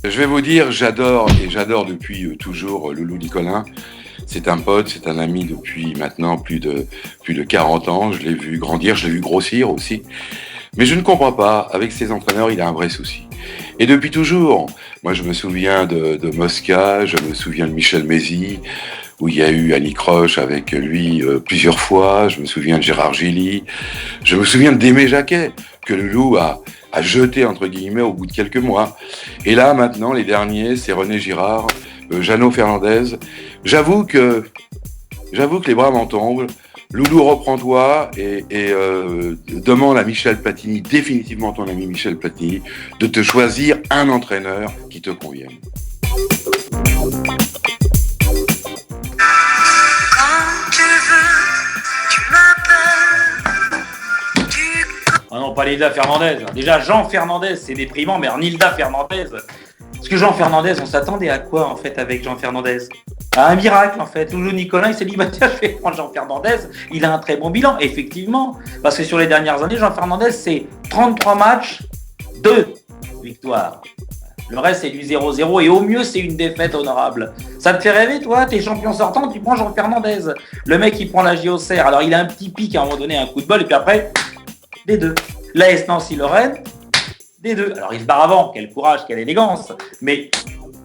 Je vais vous dire, j'adore depuis toujours Loulou Nicolin. C'est un pote, c'est un ami depuis maintenant plus de 40 ans. Je l'ai vu grandir, je l'ai vu grossir aussi. Mais je ne comprends pas, avec ses entraîneurs, il a un vrai souci. Et depuis toujours, moi je me souviens de Mosca, je me souviens de Michel Mézy, où il y a eu Annie Croche avec lui plusieurs fois. Je me souviens de Gérard Gilly. Je me souviens d'Aimé Jacquet, que Loulou a jeté, entre guillemets, au bout de quelques mois. Et là, maintenant, les derniers, c'est René Girard, Jeannot Fernandez. J'avoue que les bras m'en tombent. Loulou, reprends-toi et demande à Michel Platini, définitivement ton ami Michel Platini, de te choisir un entraîneur qui te convienne. Ah non, pas Nilda Fernandez. Déjà, Jean Fernandez, c'est déprimant, mais Nilda Fernandez. Parce que Jean Fernandez, on s'attendait à quoi, en fait, avec Jean Fernandez? À un miracle, en fait. Loulou Nicolin, il s'est dit, bah tiens, je vais prendre Jean Fernandez. Il a un très bon bilan, effectivement. Parce que sur les dernières années, Jean Fernandez, c'est 33 matchs, 2 victoires. Le reste, c'est du 0-0 et au mieux, c'est une défaite honorable. Ça te fait rêver, toi? T'es champion sortant, tu prends Jean Fernandez. Le mec, il prend la JOCR. Alors, il a un petit pic à un moment donné, un coup de bol, et puis après, des deux. L'AS Nancy-Lorraine, des deux. Alors, il se barre avant. Quel courage, quelle élégance. Mais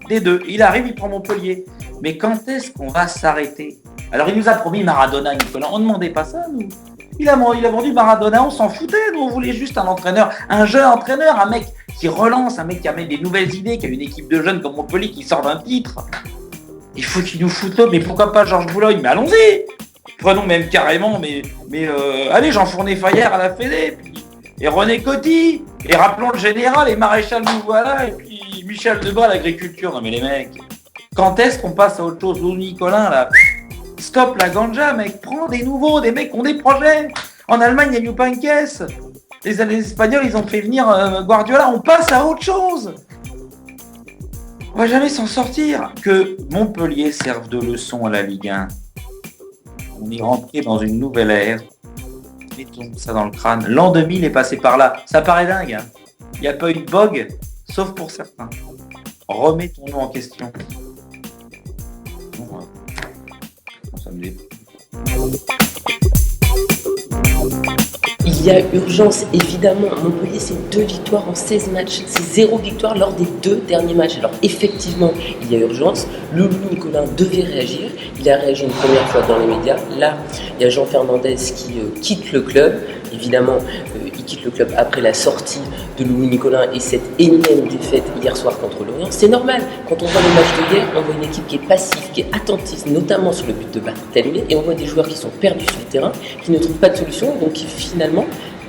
des deux. Il arrive, il prend Montpellier. Mais quand est-ce qu'on va s'arrêter? Alors, il nous a promis Maradona, Nicolas. On ne demandait pas ça, nous. Il a vendu Maradona, on s'en foutait. Nous, on voulait juste un entraîneur, un jeune entraîneur, un mec qui relance, un mec qui amène des nouvelles idées, qui a une équipe de jeunes comme Montpellier qui sort d'un titre. Il faut qu'il nous foute l'autre, mais pourquoi pas Georges Boulogne? Mais allons-y. Prenons même carrément, allez, Jean Fournet-Fayard à la Fédé, et René Coty, et rappelons le général, et Maréchal nous voilà, et puis Michel Debré à l'agriculture. Non mais les mecs, quand est-ce qu'on passe à autre chose? Loulou Nicolin, là, stop la ganja, mec, prends des nouveaux, des mecs qui ont des projets. En Allemagne, il y a Youpankes. Les Espagnols, ils ont fait venir Guardiola, on passe à autre chose. On va jamais s'en sortir. Que Montpellier serve de leçon à la Ligue 1. On est rentré dans une nouvelle ère. Mettons ça dans le crâne. L'an 2000 est passé par là. Ça paraît dingue. Hein. Il n'y a pas eu de bog, sauf pour certains. Remettons-nous en question. Ça me dit. Il y a urgence, évidemment. Montpellier, c'est 2 victoires en 16 matchs. C'est 0 victoire lors des 2 derniers matchs. Alors, effectivement, il y a urgence. Loulou Nicolin devait réagir. Il a réagi une première fois dans les médias. Là, il y a Jean Fernandez qui quitte le club. Évidemment, il quitte le club après la sortie de Loulou Nicolin et cette énième défaite hier soir contre Lorient. C'est normal. Quand on voit les matchs de hier, on voit une équipe qui est passive, qui est attentiste, notamment sur le but de Barthélémy. Et on voit des joueurs qui sont perdus sur le terrain, qui ne trouvent pas de solution, donc qui finalement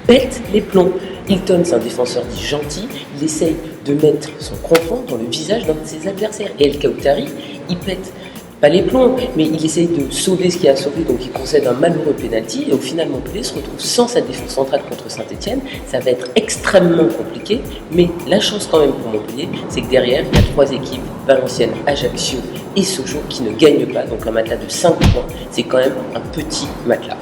pètent les plombs. Hilton, c'est un défenseur dit gentil. Il essaye de mettre son crampon dans le visage d'un de ses adversaires. Et El Khaoutari, il pète pas les plombs, mais il essaye de sauver ce qu'il a sauvé, donc il concède un malheureux pénalty, et au final Montpellier se retrouve sans sa défense centrale contre Saint-Etienne. Ça va être extrêmement compliqué, mais la chance quand même pour Montpellier, c'est que derrière, il y a 3 équipes, Valenciennes, Ajaccio et Sochaux, qui ne gagnent pas, donc un matelas de 5 points, c'est quand même un petit matelas.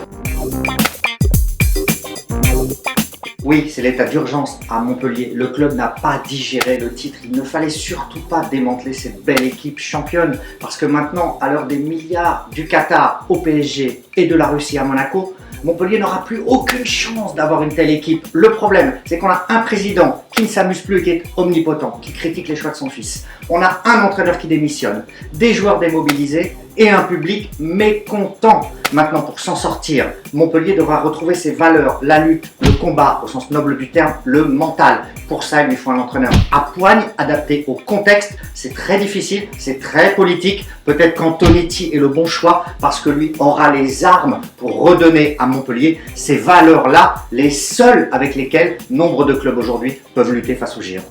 Oui, c'est l'état d'urgence à Montpellier. Le club n'a pas digéré le titre. Il ne fallait surtout pas démanteler cette belle équipe championne. Parce que maintenant, à l'heure des milliards du Qatar au PSG et de la Russie à Monaco, Montpellier n'aura plus aucune chance d'avoir une telle équipe. Le problème, c'est qu'on a un président qui ne s'amuse plus et qui est omnipotent, qui critique les choix de son fils. On a un entraîneur qui démissionne, des joueurs démobilisés et un public mécontent. Maintenant, pour s'en sortir, Montpellier devra retrouver ses valeurs, la lutte, le combat, au sens noble du terme, le mental. Pour ça, il lui faut un entraîneur à poigne, adapté au contexte. C'est très difficile, c'est très politique. Peut-être qu'Antonetti est le bon choix parce que lui aura les armes pour redonner à Montpellier ces valeurs-là, les seules avec lesquelles nombre de clubs aujourd'hui peuvent lutter face aux géants.